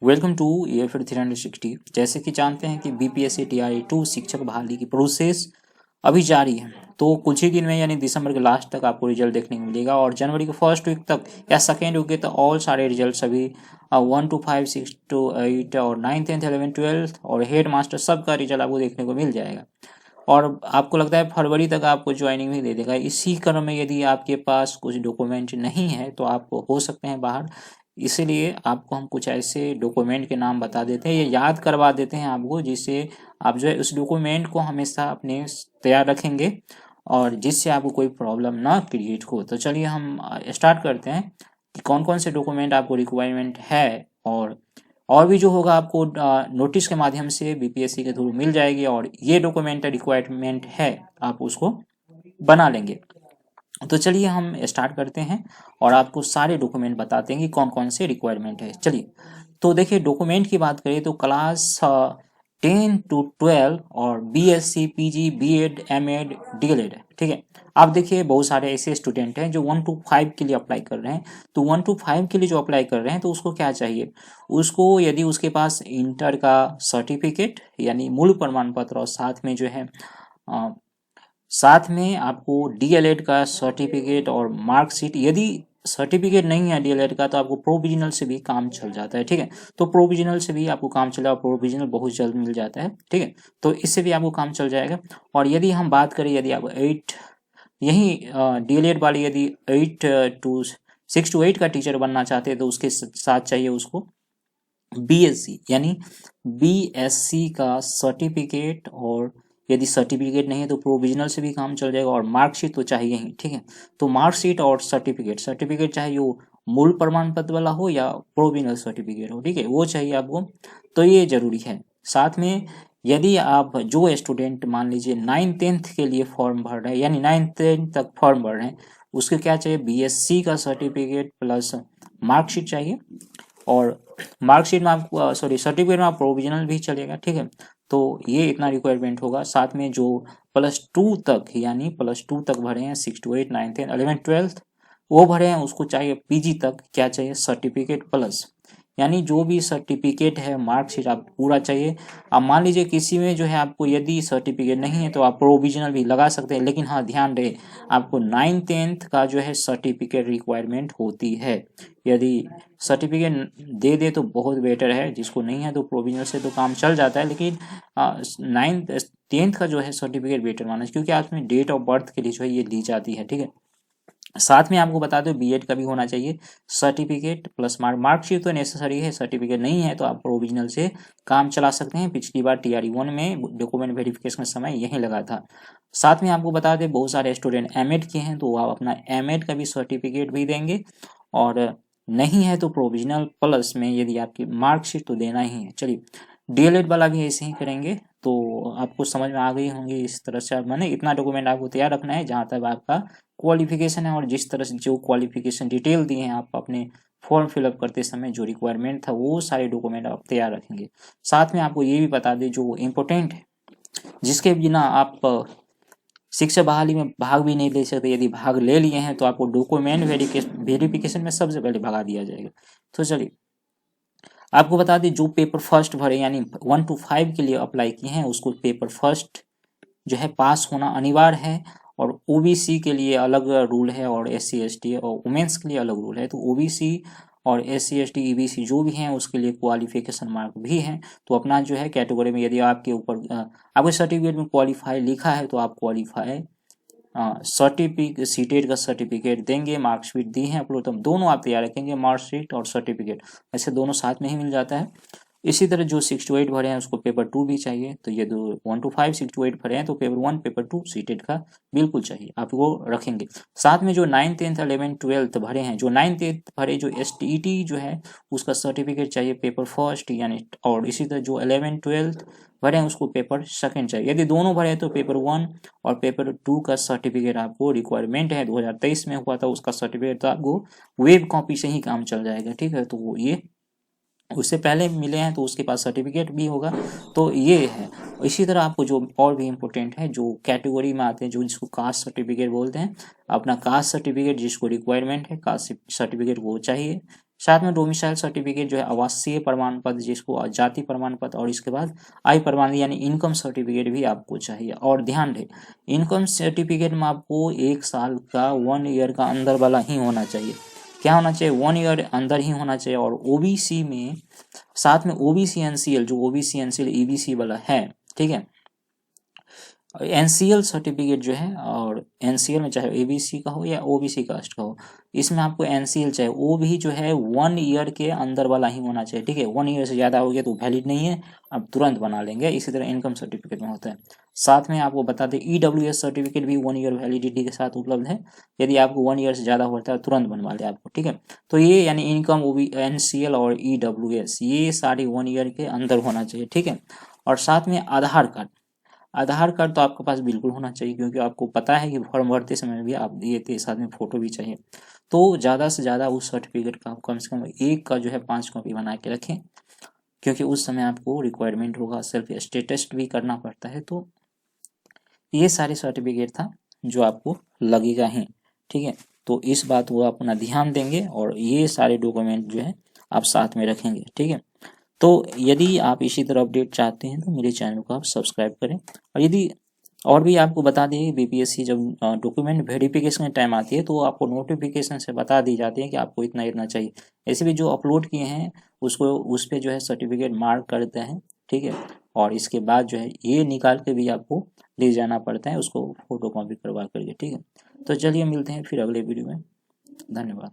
Welcome to EFL 360। जैसे कि जानते हैं कि BPSC TRE2 शिक्षक बहाली की प्रोसेस अभी जारी है। तो कुछ ही दिन में यानी दिसंबर के लास्ट तक आपको रिजल्ट देखने को मिलेगा और जनवरी के फर्स्ट वीक तक या सेकेंड वीक तक ऑल सारे रिजल्ट सभी 1 to 5, 6 to 8 और 9, 10, 11, 12 और हेड मास्टर सबका रिजल्ट आपको देखने को मिल जाएगा। और आपको लगता है फरवरी तक आपको ज्वाइनिंग भी दे देगा। इसी क्रम में यदि आपके पास कुछ डॉक्यूमेंट नहीं है तो आप हो सकते हैं बाहर। इसीलिए आपको हम कुछ ऐसे डॉक्यूमेंट के नाम बता देते हैं या याद करवा देते हैं आपको, जिससे आप जो है उस डॉक्यूमेंट को हमेशा अपने तैयार रखेंगे और जिससे आपको कोई प्रॉब्लम ना क्रिएट हो। तो चलिए हम स्टार्ट करते हैं कि कौन कौन से डॉक्यूमेंट आपको रिक्वायरमेंट है और भी जो होगा आपको नोटिस के माध्यम से BPSC के थ्रू मिल जाएगी और ये डॉक्यूमेंट रिक्वायरमेंट है आप उसको बना लेंगे। तो चलिए हम स्टार्ट करते हैं और आपको सारे डॉक्यूमेंट बताते हैं कि कौन कौन से रिक्वायरमेंट है। चलिए तो देखिए, डॉक्यूमेंट की बात करें तो क्लास 10 to 12 और BSc PG BEd MEd DLED, ठीक है। आप देखिए बहुत सारे ऐसे स्टूडेंट हैं जो 1 to 5 के लिए अप्लाई कर रहे हैं। तो 1 to 5 के लिए जो अप्लाई कर रहे हैं तो उसको क्या चाहिए, उसको यदि उसके पास इंटर का सर्टिफिकेट यानी मूल प्रमाण पत्र और साथ में आपको DLED का सर्टिफिकेट और मार्कशीट। यदि सर्टिफिकेट नहीं है DLED का तो आपको प्रोविजनल से भी काम चल जाता है, ठीक है। तो प्रोविजनल से भी आपको काम चला, प्रोविजनल बहुत जल्द मिल जाता है, ठीक है। तो इससे भी आपको काम चल जाएगा। और यदि हम बात करें, यदि आप 8 यही DLED वाली यदि 6 to 8 का टीचर बनना चाहते हैं तो उसके साथ चाहिए उसको BSc यानी BSc का सर्टिफिकेट। और यदि सर्टिफिकेट नहीं है तो प्रोविजनल से भी काम चल जाएगा और मार्कशीट तो चाहिए ही, ठीक है। तो मार्कशीट और सर्टिफिकेट चाहे वो मूल प्रमाण पत्र वाला हो या प्रोविजनल सर्टिफिकेट हो, ठीक है, वो चाहिए आपको। तो ये जरूरी है। साथ में यदि आप जो स्टूडेंट मान लीजिए 9th-10th के लिए फॉर्म भर रहे हैं यानी 9th-10th तक फॉर्म भर रहे हैं, उसके क्या चाहिए, BSc का सर्टिफिकेट प्लस मार्कशीट चाहिए। और मार्कशीट में आप सर्टिफिकेट में आप प्रोविजनल भी चलेगा, ठीक है। तो ये इतना रिक्वायरमेंट होगा। साथ में जो +2 तक यानी +2 तक भरे हैं, 6 to 8, 9, 10, 11, 12 वो भरे हैं, उसको चाहिए PG तक क्या चाहिए, सर्टिफिकेट प्लस यानी जो भी सर्टिफिकेट है मार्कशीट आप पूरा चाहिए। अब मान लीजिए किसी में जो है आपको यदि सर्टिफिकेट नहीं है तो आप प्रोविजनल भी लगा सकते हैं, लेकिन हाँ ध्यान रहे आपको 9th-10th का जो है सर्टिफिकेट रिक्वायरमेंट होती है। यदि सर्टिफिकेट दे दे तो बहुत बेटर है, जिसको नहीं है तो प्रोविजनल से तो काम चल जाता है, लेकिन 9th-10th का जो है सर्टिफिकेट बेटर माना, क्योंकि आज में डेट ऑफ बर्थ के लिए जो है ये दी जाती है, ठीक है। साथ में आपको बता दो BEd का भी होना चाहिए सर्टिफिकेट प्लस मार्कशीट तो नेसेसरी है, सर्टिफिकेट नहीं है तो आप प्रोविजनल से काम चला सकते हैं। पिछली बार TRE1 में डॉक्यूमेंट वेरिफिकेशन का समय यही लगा था। साथ में आपको बता दें बहुत सारे स्टूडेंट MEd के हैं तो आप अपना MEd का भी सर्टिफिकेट भी देंगे, और नहीं है तो प्रोविजनल प्लस में यदि आपकी मार्कशीट तो देना ही है। चलिए DLED वाला भी ऐसे ही करेंगे। तो आपको समझ में आ गई होंगी इस तरह से, मैंने इतना डॉक्यूमेंट आपको तैयार रखना है जहाँ तक आपका क्वालिफिकेशन है, और जिस तरह से जो क्वालिफिकेशन डिटेल दिए हैं आप अपने फॉर्म फिलअप करते समय जो रिक्वायरमेंट था वो सारे डॉक्यूमेंट आप तैयार रखेंगे। साथ में आपको ये भी बता दें जो इम्पोर्टेंट है, जिसके बिना आप शिक्षक बहाली में भाग भी नहीं ले सकते। यदि भाग ले लिए हैं तो आपको डॉक्यूमेंट वेरिफिकेशन में सबसे पहले भगा दिया जाएगा। तो चलिए आपको बता दें जो पेपर फर्स्ट भरे यानी 1 to 5 के लिए अप्लाई किए हैं उसको पेपर फर्स्ट जो है पास होना अनिवार्य है। और OBC के लिए अलग रूल है और SC ST और वुमेन्स के लिए अलग रूल है। तो OBC और SC ST EBC जो भी हैं उसके लिए क्वालिफिकेशन मार्क भी हैं। तो अपना जो है कैटेगरी में यदि आपके ऊपर आपके सर्टिफिकेट में क्वालिफाई लिखा है तो आप क्वालिफाई सीटेड का सर्टिफिकेट देंगे, मार्कशीट दी है अपलोड, तो दोनों आप तैयार रखेंगे, मार्कशीट और सर्टिफिकेट ऐसे दोनों साथ में ही मिल जाता है। इसी तरह जो 6 to 8 भरे हैं उसको पेपर 2 भी चाहिए। तो ये दो 1 to 5 6 to 8 भरे हैं तो पेपर 1 पेपर 2 सीटेड का बिल्कुल चाहिए, आप वो रखेंगे। साथ में जो 9th 10th 11th 12th भरे हैं, जो 9th 10th भरे जो STET जो है उसका सर्टिफिकेट चाहिए पेपर फर्स्ट यानी, और इसी तरह जो 11th 12th भरे हैं उसको पेपर सेकंड चाहिए। यदि दोनों भरे हैं तो पेपर 1 और पेपर 2 का सर्टिफिकेट आपको रिक्वायरमेंट है। 2023 में हुआ था उसका सर्टिफिकेट, तो आपको वेब कॉपी से ही काम चल जाएगा, ठीक है। तो ये उससे पहले मिले हैं तो उसके पास सर्टिफिकेट भी होगा। तो ये है। इसी तरह आपको जो और भी इम्पोर्टेंट है जो कैटेगरी में आते हैं, जो जिसको कास्ट सर्टिफिकेट बोलते हैं, अपना कास्ट सर्टिफिकेट जिसको रिक्वायरमेंट है कास्ट सर्टिफिकेट वो चाहिए। साथ में डोमिसाइल सर्टिफिकेट जो है आवासीय प्रमाण पत्र, जिसको जाति प्रमाण पत्र, और इसके बाद आय प्रमाण यानी इनकम सर्टिफिकेट भी आपको चाहिए। और ध्यान रहे, इनकम सर्टिफिकेट में आपको 1 साल का 1 ईयर का अंदर वाला ही होना चाहिए। क्या होना चाहिए? 1 ईयर अंदर ही होना चाहिए। और ओबीसी में साथ में ओबीसी एनसीएल, जो ओबीसी एनसीएल ईबीसी वाला है, ठीक है, एनसीएल सर्टिफिकेट जो है, और एनसीएल में चाहे एबीसी का हो या ओबीसी कास्ट का हो, इसमें आपको एनसीएल चाहिए, वो भी जो है 1 ईयर के अंदर वाला ही होना चाहिए, ठीक है। 1 ईयर से ज़्यादा हो गया तो वैलिड नहीं है, अब तुरंत बना लेंगे। इसी तरह इनकम सर्टिफिकेट में होता है। साथ में आपको बता दें ईडब्ल्यूएस सर्टिफिकेट भी 1 ईयर वैलिडिटी के साथ उपलब्ध है। यदि आपको 1 ईयर से ज़्यादा होता है तुरंत बनवा ले आपको, ठीक है। तो ये यानी इनकम, ओबी एनसीएल और ईडब्ल्यूएस, ये सारे 1 ईयर के अंदर होना चाहिए, ठीक है। और साथ में आधार कार्ड, आधार कार्ड तो आपके पास बिल्कुल होना चाहिए, क्योंकि आपको पता है कि फॉर्म भरते समय भी आप दिए थे, साथ में फोटो भी चाहिए। तो ज़्यादा से ज़्यादा उस सर्टिफिकेट का कम से कम एक का जो है 5 कॉपी बना के रखें, क्योंकि उस समय आपको रिक्वायरमेंट होगा, सेल्फ स्टेटस भी करना पड़ता है। तो ये सारे सर्टिफिकेट था जो आपको लगेगा ही, ठीक है। तो इस बात को आप अपना ध्यान देंगे और ये सारे डॉक्यूमेंट जो है आप साथ में रखेंगे, ठीक है। तो यदि आप इसी तरह अपडेट चाहते हैं तो मेरे चैनल को आप सब्सक्राइब करें। और यदि और भी आपको बता दें, बीपीएससी जब डॉक्यूमेंट वेरिफिकेशन की टाइम आती है तो आपको नोटिफिकेशन से बता दी जाती है कि आपको इतना इतना चाहिए। ऐसे भी जो अपलोड किए हैं उसको उस पर जो है सर्टिफिकेट मार्क करते हैं, ठीक है। और इसके बाद जो है ये निकाल के भी आपको ले जाना पड़ता है, उसको फोटो कॉपी करवा करके, ठीक है। तो चलिए मिलते हैं फिर अगले वीडियो में। धन्यवाद।